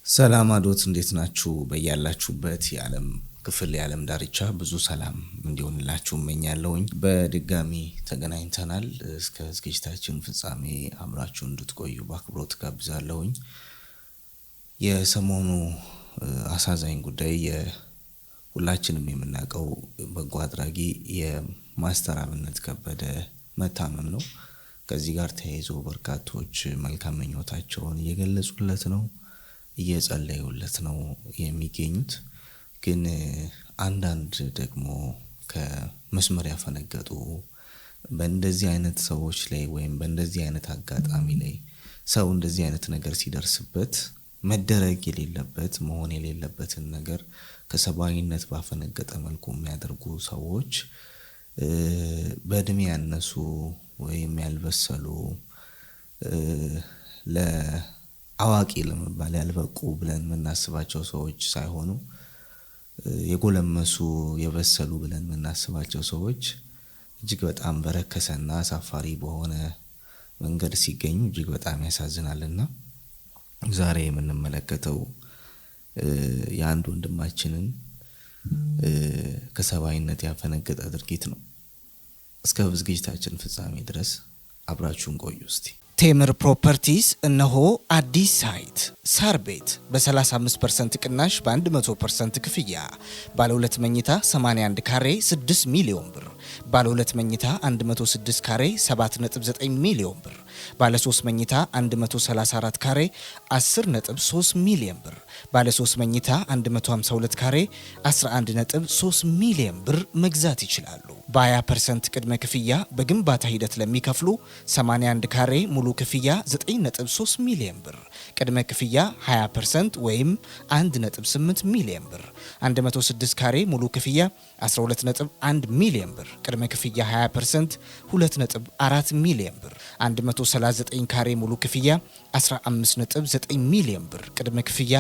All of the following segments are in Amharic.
ሰላም አዶት እንዴት ናችሁ? በያላችሁበት የዓለም ክፍል የዓለም ዳርቻ ብዙ ሰላም እንዲሆንላችሁ እመኛለሁኝ። በድጋሚ ተገናኝተናል። እስከ ዝግጅታችን ፍጻሜ አብራችሁ እንድትቆዩ በአክብሮት ጋብዛለሁኝ። የሰሞኑ አሳዛኝ ጉዳይ ሁላችንም የምናውቀው በጎ አድራጊ የማስተር አብነት ከበደ መታመም ነው። ከዚህ ጋር ተያይዞ በርካቶች መልካም ምኞታቸውን እየገለጹለት ነው፣ እየጸለዩለት ነው የሚገኙት። ግን አንዳንድ ደግሞ ከመስመር ያፈነገጡ በእንደዚህ አይነት ሰዎች ላይ ወይም በእንደዚህ አይነት አጋጣሚ ላይ ሰው እንደዚህ አይነት ነገር ሲደርስበት መደረግ የሌለበት መሆን የሌለበትን ነገር ከሰባዊነት ባፈነገጠ መልኩ የሚያደርጉ ሰዎች በእድሜ ያነሱ ወይም ያልበሰሉ ለአዋቂ ለመባል ያልበቁ ብለን የምናስባቸው ሰዎች ሳይሆኑ የጎለመሱ የበሰሉ ብለን የምናስባቸው ሰዎች እጅግ በጣም በረከሰና አሳፋሪ በሆነ መንገድ ሲገኙ እጅግ በጣም ያሳዝናልና ዛሬ የምንመለከተው የአንድ ወንድማችንን ከሰባዊነት ያፈነገጠ ድርጊት ነው። እስከ ዝግጅታችን ፍጻሜ ድረስ አብራችሁን ቆዩ። እስቲ ቴምር ፕሮፐርቲስ እነሆ አዲስ ሳይት ሳር ቤት በ35% ቅናሽ በ100% ክፍያ ባለ 2 መኝታ 81 ካሬ 6 ሚሊዮን ብር፣ ባለ 2 መኝታ 106 ካሬ 7.9 ሚሊዮን ብር፣ ባለ 3 መኝታ 134 ካሬ 10.3 ሚሊዮን ብር፣ ባለ 3 መኝታ 152 ካሬ 11.3 ሚሊዮን ብር መግዛት ይችላሉ። በ20% ቅድመ ክፍያ በግንባታ ሂደት ለሚከፍሉ 81 ካሬ ሙሉ ክፍያ 9.3 ሚሊዮን ብር፣ ቅድመ ክፍያ 20% ወይም 1.8 ሚሊዮን ብር፣ 106 ካሬ ሙሉ ክፍያ 12.1 ሚሊዮን ብር፣ ቅድመ ክፍያ 20% 2.4 ሚሊዮን ብር፣ 139 ካሬ ሙሉ ክፍያ 15.9 ሚሊዮን ብር፣ ቅድመ ክፍያ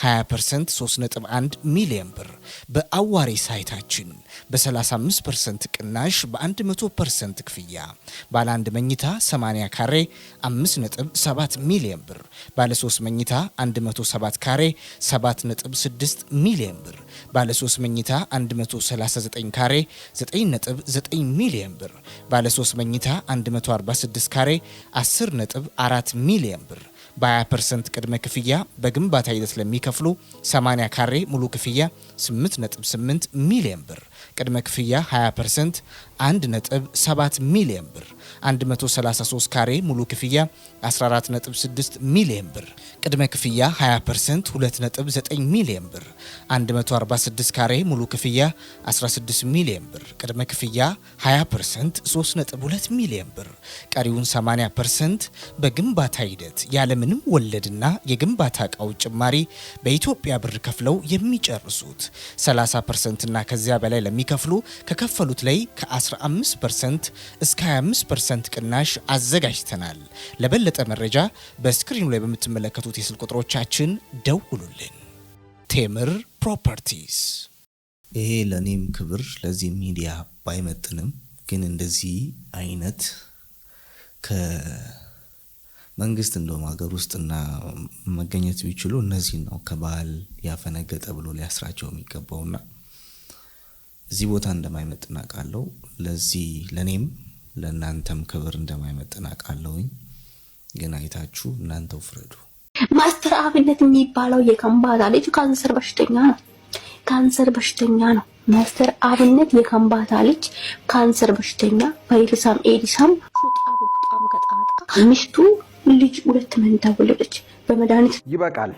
20% 3.1 ሚሊዮን ብር። በአዋሬ ሳይታችን በ35% ቅናሽ በ100% ክፍያ ባለ 1 መኝታ 80 ካሬ 5.7 ሚሊዮን ብር፣ ባለ 3 መኝታ 107 ካሬ 7.6 ሚሊዮን ብር፣ ባለ 3 መኝታ 139 ካሬ 9.9 ሚሊዮን ብር፣ ባለ 3 መኝታ 146 ካሬ 10.4 ሚሊዮን ብር። በ20% ቅድመ ክፍያ በግንባታ ሂደት ለሚከፍሉ 80 ካሬ ሙሉ ክፍያ 8.8 ሚሊዮን ብር፣ ቅድመ ክፍያ 20% 1.7 ሚሊዮን ብር፣ 133 ካሬ ሙሉ ክፍያ 14.6 ሚሊዮን ብር፣ ቅድመ ክፍያ 20% 2.9 ሚሊዮን ብር፣ 146 ካሬ ሙሉ ክፍያ 16 ሚሊዮን ብር፣ ቅድመ ክፍያ 20% 3.2 ሚሊዮን ብር፣ ቀሪውን 80% በግንባታ ሂደት ያለምንም ወለድና የግንባታ ዕቃው ጭማሪ በኢትዮጵያ ብር ከፍለው የሚጨርሱት። 30% እና ከዚያ በላይ ለሚከፍሉ ከከፈሉት ላይ ከ15% እስከ 25% ቅናሽ አዘጋጅተናል። ለበለጠ መረጃ በስክሪኑ ላይ በምትመለከቱት የስልክ ቁጥሮቻችን ደውሉልን። ቴምር ፕሮፐርቲስ። ይሄ ለኔም ክብር ለዚህ ሚዲያ ባይመጥንም ግን እንደዚህ አይነት ከመንግስት እንደውም ሀገር ውስጥና መገኘት ቢችሉ እነዚህ ነው ከባህል ያፈነገጠ ብሎ ሊያስራቸው የሚገባውና እዚህ ቦታ እንደማይመጥን አውቃለሁ። ለዚህ ለኔም ለእናንተም ክብር እንደማይመጥን አውቃለሁኝ። ግን አይታችሁ እናንተው ፍረዱ። ማስተር አብነት የሚባለው የከምባታ ልጅ ካንሰር በሽተኛ ነው። ካንሰር በሽተኛ ነው። ማስተር አብነት የከምባታ ልጅ ካንሰር በሽተኛ ቫይረሳም ኤዲሳም ሹጣም ከጣጣ ሚስቱ ልጅ 2 መንታ ወለደች። በመድኃኒት ይበቃል።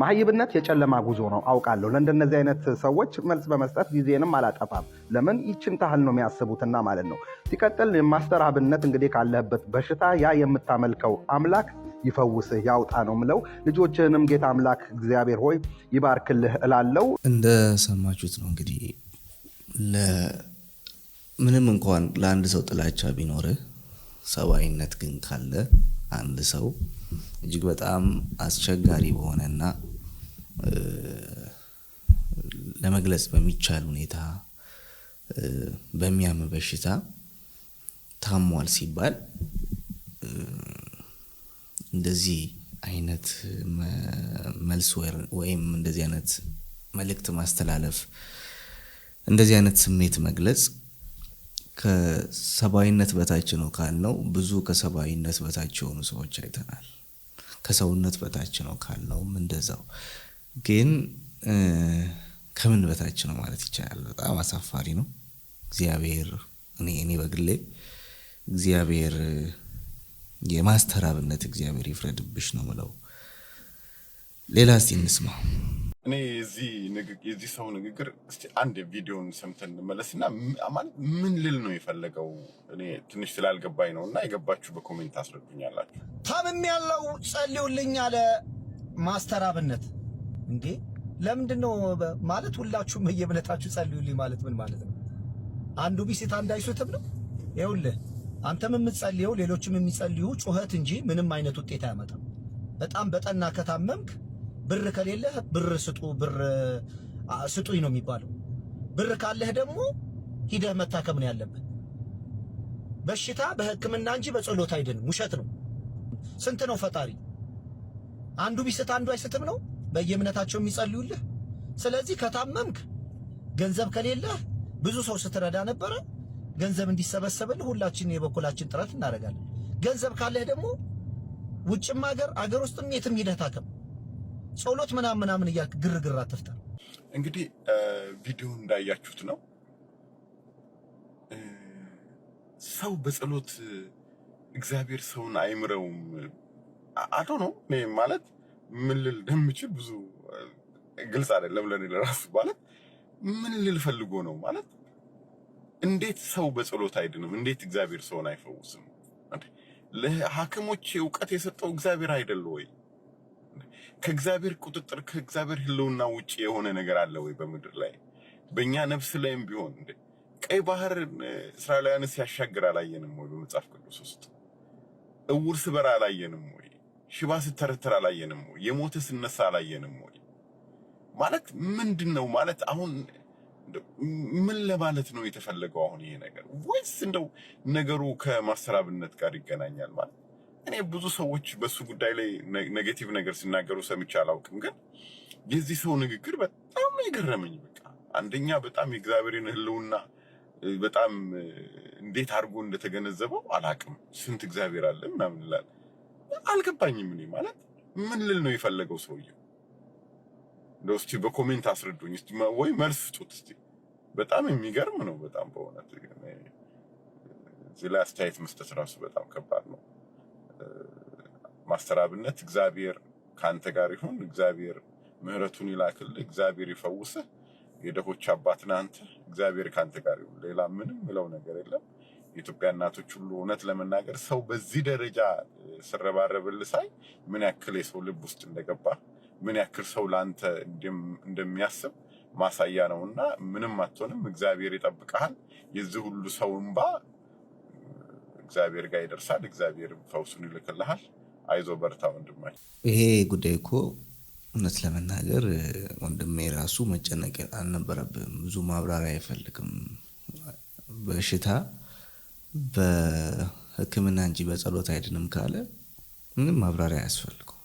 ማህይብነት የጨለማ ጉዞ ነው አውቃለሁ። ለእንደነዚህ አይነት ሰዎች መልስ በመስጠት ጊዜንም አላጠፋም። ለምን ይችን ታህል ነው የሚያስቡትና ማለት ነው። ሲቀጥል ማስተር አብነት እንግዲህ ካለህበት በሽታ ያ የምታመልከው አምላክ ይፈውስህ ያውጣ ነው ምለው። ልጆችህንም ጌታ አምላክ እግዚአብሔር ሆይ ይባርክልህ እላለው። እንደሰማችሁት ነው እንግዲህ ምንም እንኳን ለአንድ ሰው ጥላቻ ቢኖርህ ሰባዊነት ግን ካለ አንድ ሰው እጅግ በጣም አስቸጋሪ በሆነና ለመግለጽ በሚቻል ሁኔታ በሚያም በሽታ ታሟል ሲባል እንደዚህ አይነት መልስ ወይም እንደዚህ አይነት መልእክት ማስተላለፍ እንደዚህ አይነት ስሜት መግለጽ ከሰባዊነት በታች ነው ካልነው ብዙ ከሰባዊነት በታች የሆኑ ሰዎች አይተናል። ከሰውነት በታች ነው ካልነውም እንደዛው። ግን ከምን በታች ነው ማለት ይቻላል? በጣም አሳፋሪ ነው። እግዚአብሔር እኔ በግሌ እግዚአብሔር የማስተራብነት እግዚአብሔር ይፍረድብሽ ነው ምለው። ሌላ እስቲ እንስማ። እኔ የዚህ ሰው ንግግር እስቲ አንድ ቪዲዮን ሰምተን እንመለስና ማለት ምን ልል ነው የፈለገው እኔ ትንሽ ስላልገባኝ ነውና የገባችሁ በኮሜንት አስረዱኛላችሁ። ታምም ያለው ጸልዩልኝ አለ ማስተር አብነት። እንዴ ለምንድነው ማለት ሁላችሁም በየእምነታችሁ ጸልዩልኝ ማለት ምን ማለት ነው? አንዱ ቢስት አንድ አይሱትም ነው? ይኸውልህ አንተም የምትጸልየው ሌሎችም የሚጸልዩ ጩኸት እንጂ ምንም አይነት ውጤት አያመጣም። በጣም በጠና ከታመምክ ብር ከሌለህ ብር ስጡኝ ነው የሚባለው። ብር ካለህ ደግሞ ሂደህ መታከም ነው ያለብህ። በሽታ በሕክምና እንጂ በጸሎት አይድንም። ውሸት ነው። ስንት ነው ፈጣሪ? አንዱ ቢስት አንዱ አይስትም ነው በየእምነታቸው የሚጸልዩልህ። ስለዚህ ከታመምክ ገንዘብ ከሌለህ ብዙ ሰው ስትረዳ ነበረ። ገንዘብ እንዲሰበሰብልህ ሁላችን የበኩላችን ጥረት እናደርጋለን። ገንዘብ ካለህ ደግሞ ውጭም አገር ውስጥም የትም ሂደህ ታከም። ጸሎት ምናምን እያልክ ግርግር አትፍጠር። እንግዲህ ቪዲዮ እንዳያችሁት ነው። ሰው በጸሎት እግዚአብሔር ሰውን አይምረውም አቶ ነው ማለት ምን ልል እንደምችል ብዙ ግልጽ አይደለም ለኔ ለራሱ። ማለት ምን ልል ፈልጎ ነው ማለት እንዴት ሰው በጸሎት አይድንም? እንዴት እግዚአብሔር ሰውን አይፈውስም? ለሐኪሞች ዕውቀት የሰጠው እግዚአብሔር አይደለ ወይ? ከእግዚአብሔር ቁጥጥር ከእግዚአብሔር ህልውና ውጪ የሆነ ነገር አለ ወይ በምድር ላይ? በእኛ ነፍስ ላይም ቢሆን ቀይ ባህር እስራኤላውያን ሲያሻግር አላየንም ወይ? በመጽሐፍ ቅዱስ ውስጥ እውር ስበራ አላየንም ወይ? ሽባ ስተረተር አላየንም ወይ? የሞተ ስነሳ አላየንም ወይ? ማለት ምንድነው ማለት አሁን ምን ለማለት ነው የተፈለገው አሁን ይሄ ነገር? ወይስ እንደው ነገሩ ከማስተራብነት ጋር ይገናኛል? ማለት እኔ ብዙ ሰዎች በሱ ጉዳይ ላይ ኔጌቲቭ ነገር ሲናገሩ ሰምቼ አላውቅም። ግን የዚህ ሰው ንግግር በጣም ነው የገረመኝ። በቃ አንደኛ በጣም የእግዚአብሔርን ህልውና በጣም እንዴት አድርጎ እንደተገነዘበው አላውቅም። ስንት እግዚአብሔር አለ ምናምን ይላል። አልገባኝም። እኔ ማለት ምን ልል ነው የፈለገው ሰውየው? እንደው እስቲ በኮሜንት አስረዱኝ እስቲ ወይ መልስ ስጡት እስቲ። በጣም የሚገርም ነው። በጣም በእውነት እዚህ ላይ አስተያየት መስጠት ራሱ በጣም ከባድ ነው። ማስተራብነት እግዚአብሔር ካንተ ጋር ይሁን፣ እግዚአብሔር ምህረቱን ይላክልህ፣ እግዚአብሔር ይፈውስህ፣ የደሆች አባት ነህ አንተ፣ እግዚአብሔር ካንተ ጋር ይሁን። ሌላ ምንም ምለው ነገር የለም። የኢትዮጵያ እናቶች ሁሉ እውነት ለመናገር ሰው በዚህ ደረጃ ሲረባረብልህ ሳይ ምን ያክል የሰው ልብ ውስጥ እንደገባ ምን ያክል ሰው ላንተ እንደሚያስብ ማሳያ ነውና ምንም አትሆንም። እግዚአብሔር ይጠብቅሃል። የዚህ ሁሉ ሰው እንባ እግዚአብሔር ጋር ይደርሳል። እግዚአብሔር ፈውሱን ይልክልሃል። አይዞ በርታ ወንድማይ። ይሄ ጉዳይ እኮ እውነት ለመናገር ወንድሜ ራሱ መጨነቅ አልነበረብም። ብዙ ማብራሪያ አይፈልግም። በሽታ በሕክምና እንጂ በጸሎት አይድንም ካለ ምንም ማብራሪያ አያስፈልገው።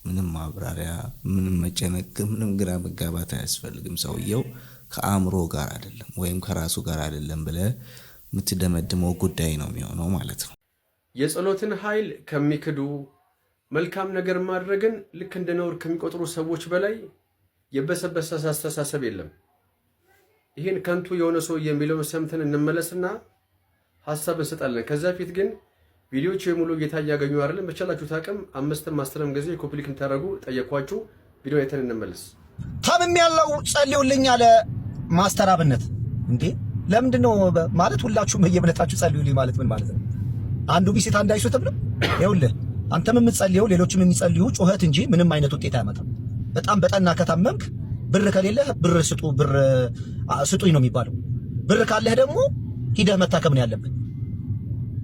ምንም ማብራሪያ፣ ምንም መጨነቅ፣ ምንም ግራ መጋባት አያስፈልግም። ሰውየው ከአእምሮ ጋር አይደለም ወይም ከራሱ ጋር አይደለም ብለህ የምትደመድመው ጉዳይ ነው የሚሆነው ማለት ነው። የጸሎትን ኃይል ከሚክዱ መልካም ነገር ማድረግን ልክ እንደ ነውር ከሚቆጥሩ ሰዎች በላይ የበሰበሰ አስተሳሰብ የለም። ይህን ከንቱ የሆነ ሰው የሚለውን ሰምተን እንመለስና ሐሳብ እንሰጣለን። ከዛ ፊት ግን ቪዲዮቹ የሙሉ ጌታ እያገኙ አይደለም። በቻላችሁት አቅም 5ም 10ም ጊዜ ኮፒ ሊንክ ታደርጉ ጠየኳችሁ። ቪዲዮ አይተን እንመለስ። ታምም ያለው ጸልዩልኝ አለ ማስተር አብነት። እንዴ ለምንድነው ማለት ሁላችሁም በየእምነታችሁ ጸልዩልኝ ማለት ምን ማለት ነው? አንዱ ቢስት አንድ አይሱትም ነው? ይኸውልህ አንተም የምትጸልየው ሌሎችም የሚጸልዩ ጩኸት እንጂ ምንም አይነት ውጤት አያመጣም። በጣም በጠና ከታመምክ ብር ከሌለህ ብር ስጡኝ ነው የሚባለው። ብር ካለህ ደግሞ ሂደህ መታከም ነው ያለብህ።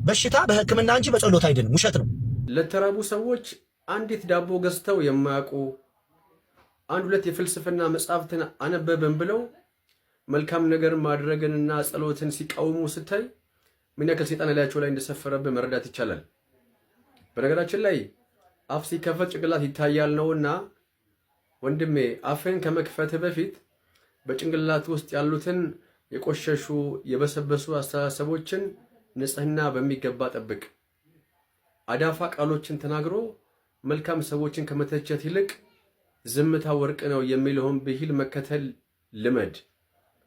በሽታ በሕክምና እንጂ በጸሎት አይድንም። ውሸት ነው። ለተራቡ ሰዎች አንዲት ዳቦ ገዝተው የማያውቁ አንድ ሁለት የፍልስፍና መጽሐፍትን አነበብን ብለው መልካም ነገር ማድረግንና ጸሎትን ሲቃወሙ ስታይ ምን ያክል ሰይጣን ላያቸው ላይ እንደሰፈረብህ መረዳት ይቻላል። በነገራችን ላይ አፍ ሲከፈት ጭንቅላት ይታያል ነውና ወንድሜ አፍን ከመክፈት በፊት በጭንቅላት ውስጥ ያሉትን የቆሸሹ የበሰበሱ አስተሳሰቦችን ንጽህና በሚገባ ጠብቅ። አዳፋ ቃሎችን ተናግሮ መልካም ሰዎችን ከመተቸት ይልቅ ዝምታ ወርቅ ነው የሚለውን ብሂል መከተል ልመድ።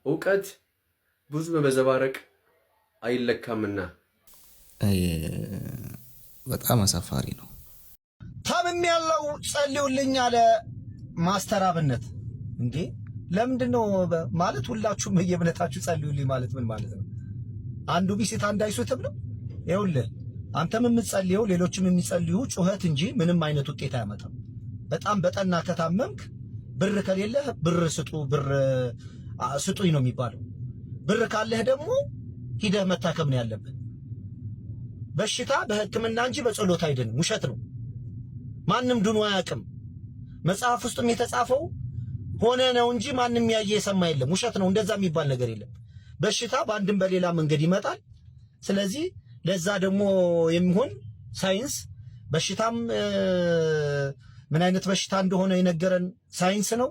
እውቀት ብዙ መዘባረቅ አይለካምና። በጣም አሳፋሪ ነው። ታምም ያለው ጸልዩልኝ አለ ማስተር አብነት። እንዴ ለምንድነው ማለት ሁላችሁም በየእምነታችሁ ጸልዩልኝ ማለት ምን ማለት ነው? አንዱ ቢስት አንድ አይሱትም ነው? ይኸውልህ አንተም የምትጸልየው ሌሎችም የሚጸልዩ ጩኸት እንጂ ምንም አይነት ውጤት አያመጣም። በጣም በጠና ከታመምክ ብር ከሌለህ ብር ስጡኝ ነው የሚባለው። ብር ካለህ ደግሞ ሂደህ መታከም ነው ያለብህ። በሽታ በሕክምና እንጂ በጸሎት አይድንም። ውሸት ነው። ማንም ድኖ አያውቅም። መጽሐፍ ውስጥም የተጻፈው ሆነ ነው እንጂ ማንም ያየ የሰማ የለም። ውሸት ነው። እንደዛ የሚባል ነገር የለም። በሽታ በአንድም በሌላ መንገድ ይመጣል። ስለዚህ ለዛ ደግሞ የሚሆን ሳይንስ በሽታም ምን አይነት በሽታ እንደሆነ የነገረን ሳይንስ ነው።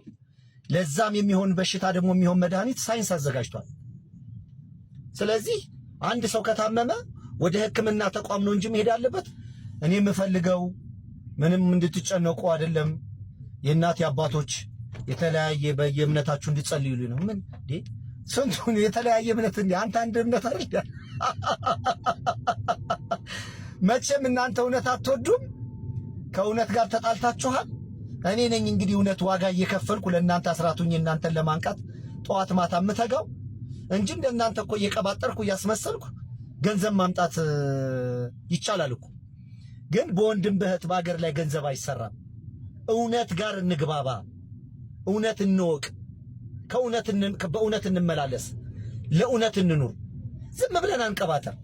ለዛም የሚሆን በሽታ ደግሞ የሚሆን መድኃኒት ሳይንስ አዘጋጅቷል። ስለዚህ አንድ ሰው ከታመመ ወደ ሕክምና ተቋም ነው እንጂ መሄድ አለበት። እኔ የምፈልገው ምንም እንድትጨነቁ አይደለም። የእናት አባቶች የተለያየ በየእምነታችሁ እንድትጸልዩልኝ ነው። ምን እንዴ ስንቱን የተለያየ እምነት እንዴ አንተ አንድ እምነት አይደል? መቼም እናንተ እውነት አትወዱም። ከእውነት ጋር ተጣልታችኋል። እኔ ነኝ እንግዲህ እውነት ዋጋ እየከፈልኩ ለእናንተ አስራቱኝ እናንተን ለማንቃት ጠዋት ማታ የምተጋው እንጂ እንደናንተ እኮ እየቀባጠርኩ እያስመሰልኩ ገንዘብ ማምጣት ይቻላል እኮ። ግን በወንድም በእህት በአገር ላይ ገንዘብ አይሰራም። እውነት ጋር እንግባባ፣ እውነት እንወቅ፣ በእውነት እንመላለስ፣ ለእውነት እንኑር። ዝም ብለን አንቀባጠር።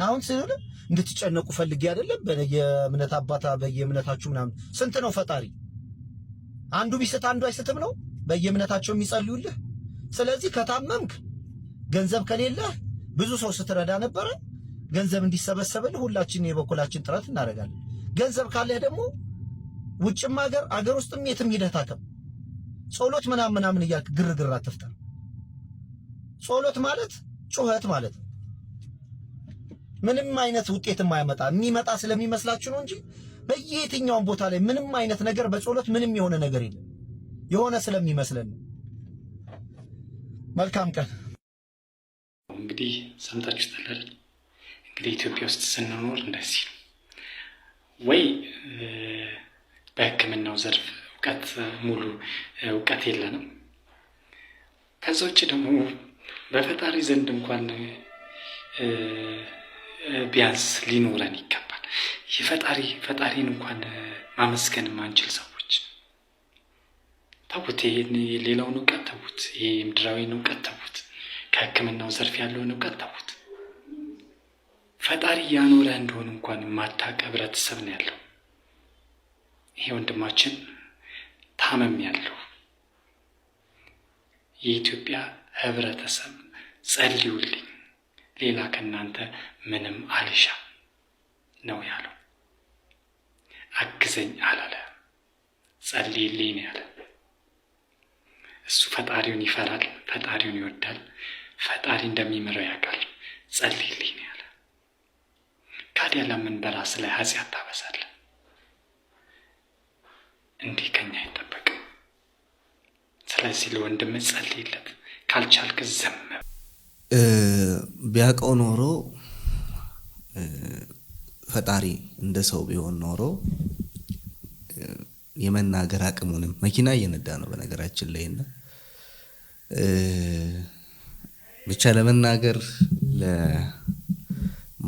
አሁን ሲሆን እንድትጨነቁ ፈልጌ አይደለም። በየእምነት አባታ በየእምነታችሁ ምናምን ስንት ነው ፈጣሪ? አንዱ ቢስት አንዱ አይስትም ነው በየእምነታቸው የሚጸልዩልህ። ስለዚህ ከታመምክ ገንዘብ ከሌለህ ብዙ ሰው ስትረዳ ነበረ። ገንዘብ እንዲሰበሰብልህ ሁላችን የበኩላችን ጥረት እናደርጋለን። ገንዘብ ካለህ ደግሞ ውጭም አገር ውስጥም የትም ሂደህ ታከም። ጸሎት ምናምን እያልክ ግርግር አትፍጠር። ጸሎት ማለት ጩኸት ማለት ነው። ምንም አይነት ውጤት የማያመጣ የሚመጣ ስለሚመስላችሁ ነው እንጂ በየትኛውም ቦታ ላይ ምንም አይነት ነገር በጸሎት ምንም የሆነ ነገር የለም። የሆነ ስለሚመስለን ነው። መልካም ቀን። እንግዲህ ሰምታችሁታል። እንግዲህ ኢትዮጵያ ውስጥ ስንኖር እንደዚህ ወይ በሕክምናው ዘርፍ ሙሉ እውቀት የለንም። ከዛ ውጭ ደግሞ በፈጣሪ ዘንድ እንኳን ቢያንስ ሊኖረን ይገባል። ፈጣሪን እንኳን ማመስገን ማንችል ሰዎች ተውት። ሌላውን እውቀት ተውት። ይሄ ምድራዊን እውቀት ተውት። ከሕክምናው ዘርፍ ያለውን እውቀት ተውት። ፈጣሪ ያኖረ እንደሆነ እንኳን ማታውቅ ህብረተሰብ ነው ያለው። ይሄ ወንድማችን ታመም ያለው የኢትዮጵያ ህብረተሰብ ጸልዩልኝ፣ ሌላ ከናንተ ምንም አልሻ ነው ያለው። አግዘኝ አላለ፣ ጸልይልኝ ነው ያለ። እሱ ፈጣሪውን ይፈራል፣ ፈጣሪውን ይወዳል፣ ፈጣሪ እንደሚምረው ያውቃል። ጸልይልኝ ነው ያለ። ካዲያ ለምን በራስ ላይ ኃጢአት ታበዛለህ? እንዲህ ከኛ አይጠበቅም። ስለዚህ ለወንድም ጸልይለት፣ ካልቻልክ ዝም ቢያውቀው ኖሮ ፈጣሪ እንደ ሰው ቢሆን ኖሮ የመናገር አቅሙንም መኪና እየነዳ ነው በነገራችን ላይ እና ብቻ ለመናገር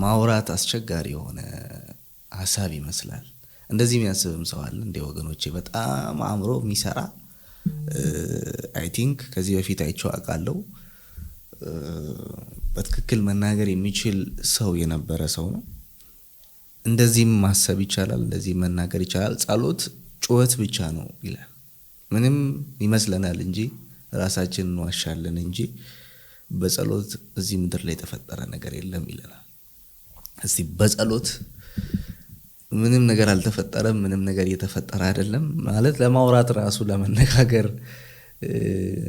ለማውራት አስቸጋሪ የሆነ ሀሳብ ይመስላል። እንደዚህ የሚያስብም ሰው አለ እንደ ወገኖቼ። በጣም አእምሮ የሚሰራ አይ ቲንክ ከዚህ በፊት አይቼው አውቃለሁ። በትክክል መናገር የሚችል ሰው የነበረ ሰው ነው። እንደዚህም ማሰብ ይቻላል፣ እንደዚህ መናገር ይቻላል። ጸሎት ጩኸት ብቻ ነው ይላል። ምንም ይመስለናል እንጂ ራሳችንን እንዋሻለን እንጂ በጸሎት እዚህ ምድር ላይ የተፈጠረ ነገር የለም ይለናል። እስቲ በጸሎት ምንም ነገር አልተፈጠረም፣ ምንም ነገር እየተፈጠረ አይደለም ማለት ለማውራት ራሱ ለመነጋገር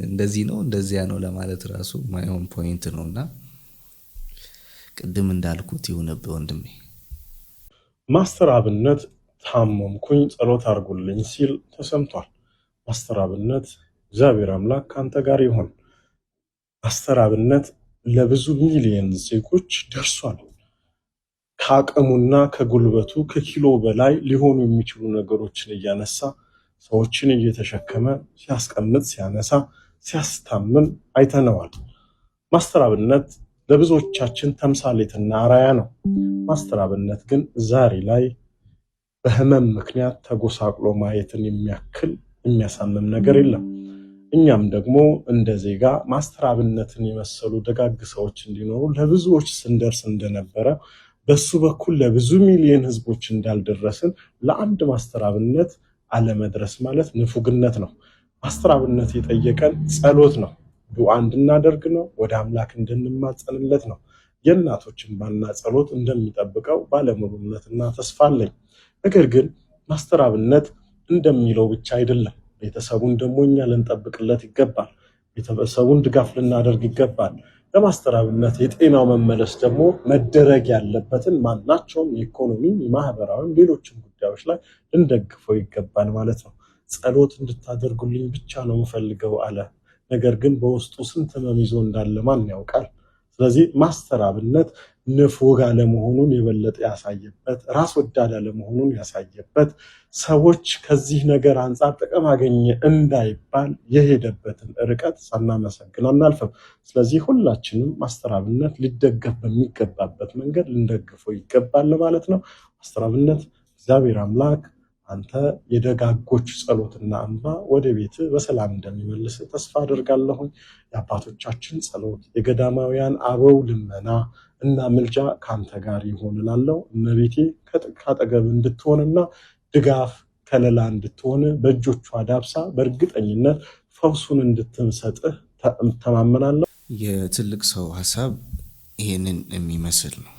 እንደዚህ ነው እንደዚያ ነው ለማለት ራሱ ማይሆን ፖይንት ነውና ቅድም እንዳልኩት ይሁንብህ ወንድሜ። ማስተር አብነት ታመምኩኝ ጸሎት አድርጉልኝ ሲል ተሰምቷል። ማስተር አብነት እግዚአብሔር አምላክ ካንተ ጋር ይሁን። ማስተር አብነት ለብዙ ሚሊዮን ዜጎች ደርሷል። ከአቅሙና ከጉልበቱ ከኪሎ በላይ ሊሆኑ የሚችሉ ነገሮችን እያነሳ ሰዎችን እየተሸከመ ሲያስቀምጥ፣ ሲያነሳ፣ ሲያስታምም አይተነዋል። ማስተር አብነት ለብዙዎቻችን ተምሳሌትና አራያ ነው። ማስተር አብነት ግን ዛሬ ላይ በህመም ምክንያት ተጎሳቅሎ ማየትን የሚያክል የሚያሳምም ነገር የለም። እኛም ደግሞ እንደ ዜጋ ማስተር አብነትን የመሰሉ ደጋግ ሰዎች እንዲኖሩ ለብዙዎች ስንደርስ እንደነበረ በሱ በኩል ለብዙ ሚሊዮን ህዝቦች እንዳልደረስን ለአንድ ማስተር አብነት አለመድረስ ማለት ንፉግነት ነው። ማስተር አብነት የጠየቀን ጸሎት ነው፣ ዱዓ እንድናደርግ ነው፣ ወደ አምላክ እንድንማጸንለት ነው። የእናቶችን ባና ጸሎት እንደሚጠብቀው ባለሙሉ እምነትና ተስፋ አለኝ። ነገር ግን ማስተር አብነት እንደሚለው ብቻ አይደለም። ቤተሰቡን ደግሞ እኛ ልንጠብቅለት ይገባል። ቤተሰቡን ድጋፍ ልናደርግ ይገባል። ለማስተር አብነት የጤናው መመለስ ደግሞ መደረግ ያለበትን ማናቸውም የኢኮኖሚ፣ የማህበራዊ፣ ሌሎችም ጉዳዮች ላይ ልንደግፈው ይገባል ማለት ነው። ጸሎት እንድታደርጉልኝ ብቻ ነው የምፈልገው አለ። ነገር ግን በውስጡ ስንት ህመም ይዞ እንዳለ ማን ያውቃል? ስለዚህ ማስተር አብነት ንፉግ አለመሆኑን የበለጠ ያሳየበት፣ ራስ ወዳድ አለመሆኑን ያሳየበት፣ ሰዎች ከዚህ ነገር አንጻር ጥቅም አገኘ እንዳይባል የሄደበትን ርቀት ሳናመሰግን አናልፍም። ስለዚህ ሁላችንም ማስተር አብነት ሊደገፍ በሚገባበት መንገድ ልንደግፈው ይገባል ማለት ነው። ማስተር አብነት እግዚአብሔር አምላክ አንተ የደጋጎች ጸሎትና እንባ ወደ ቤት በሰላም እንደሚመልስ ተስፋ አደርጋለሁኝ። የአባቶቻችን ጸሎት፣ የገዳማውያን አበው ልመና እና ምልጃ ካንተ ጋር ይሆን እላለሁ። እመቤቴ ካጠገብ እንድትሆንና ድጋፍ ከለላ እንድትሆን በእጆቿ ዳብሳ በእርግጠኝነት ፈውሱን እንድትሰጥህ ተማመናለሁ። የትልቅ ሰው ሀሳብ ይሄንን የሚመስል ነው።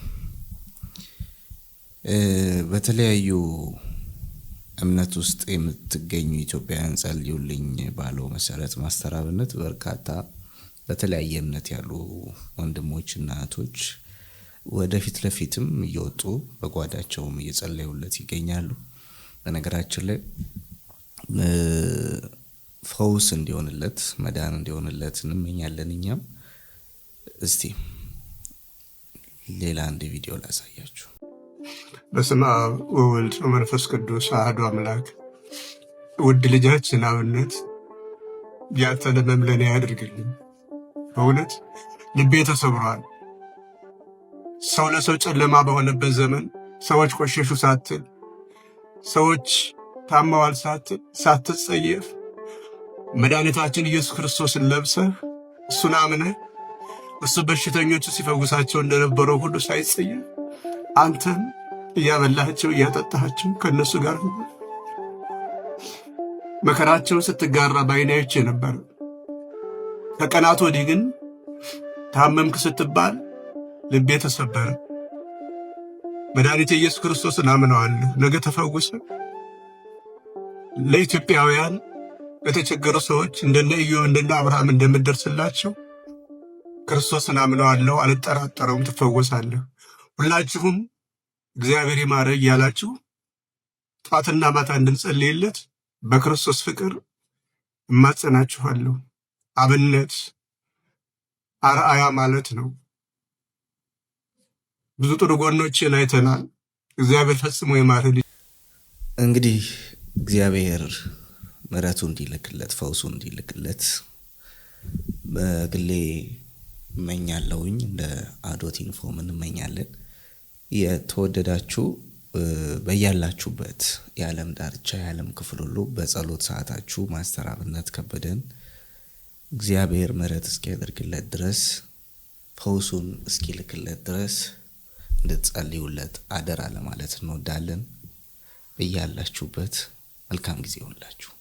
በተለያዩ እምነት ውስጥ የምትገኙ ኢትዮጵያውያን ጸልዩልኝ ባለው መሰረት ማስተር አብነት በርካታ በተለያየ እምነት ያሉ ወንድሞችና እህቶች ወደፊት ለፊትም እየወጡ በጓዳቸውም እየጸለዩለት ይገኛሉ። በነገራችን ላይ ፈውስ እንዲሆንለት መዳን እንዲሆንለት እንመኛለን እኛም። እስቲ ሌላ አንድ ቪዲዮ ላሳያችሁ። በስመ አብ ወወልድ ወመንፈስ ቅዱስ አሐዱ አምላክ። ውድ ልጃችን አብነት ያንተን ሕመም ለእኔ ያድርግልኝ። በእውነት ልቤ ተሰብሯል። ሰው ለሰው ጨለማ በሆነበት ዘመን ሰዎች ቆሸሹ ሳትል፣ ሰዎች ታመዋል ሳትል፣ ሳትጸየፍ መድኃኒታችን ኢየሱስ ክርስቶስን ለብሰህ እሱን አምነህ እሱ በሽተኞቹ ሲፈውሳቸው እንደነበረው ሁሉ ሳይጸየፍ አንተም እያበላቸው እያጠጣቸው ከነሱ ጋር መከራቸውን ስትጋራ በዓይኔ አይቼ ነበር። ከቀናት ወዲህ ግን ታመምክ ስትባል ልቤ ተሰበረ። መድኃኒቴ ኢየሱስ ክርስቶስን አምነዋለሁ። ነገ ተፈውሰ ለኢትዮጵያውያን ለተቸገሩ ሰዎች እንደነ ኢዮብ እንደነ አብርሃም እንደምደርስላቸው ክርስቶስን አምነዋለሁ፣ አልጠራጠረውም። ትፈወሳለህ። ሁላችሁም እግዚአብሔር ይማረ እያላችሁ ጧትና ማታ እንድንጸልይለት በክርስቶስ ፍቅር እማጸናችኋለሁ። አብነት አርአያ ማለት ነው። ብዙ ጥሩ ጎኖችን አይተናል። እግዚአብሔር ፈጽሞ ይማረ። እንግዲህ እግዚአብሔር ምሕረቱ እንዲልክለት ፈውሱ እንዲልክለት በግሌ እመኛለሁኝ። እንደ አዶት ኢንፎም እንመኛለን። የተወደዳችሁ በያላችሁበት የዓለም ዳርቻ የዓለም ክፍል ሁሉ በጸሎት ሰዓታችሁ ማስተር አብነት ከበደን እግዚአብሔር ምሕረት እስኪያደርግለት ድረስ ፈውሱን እስኪልክለት ድረስ እንድትጸልዩለት አደራ ለማለት እንወዳለን። በያላችሁበት መልካም ጊዜ ይሁንላችሁ።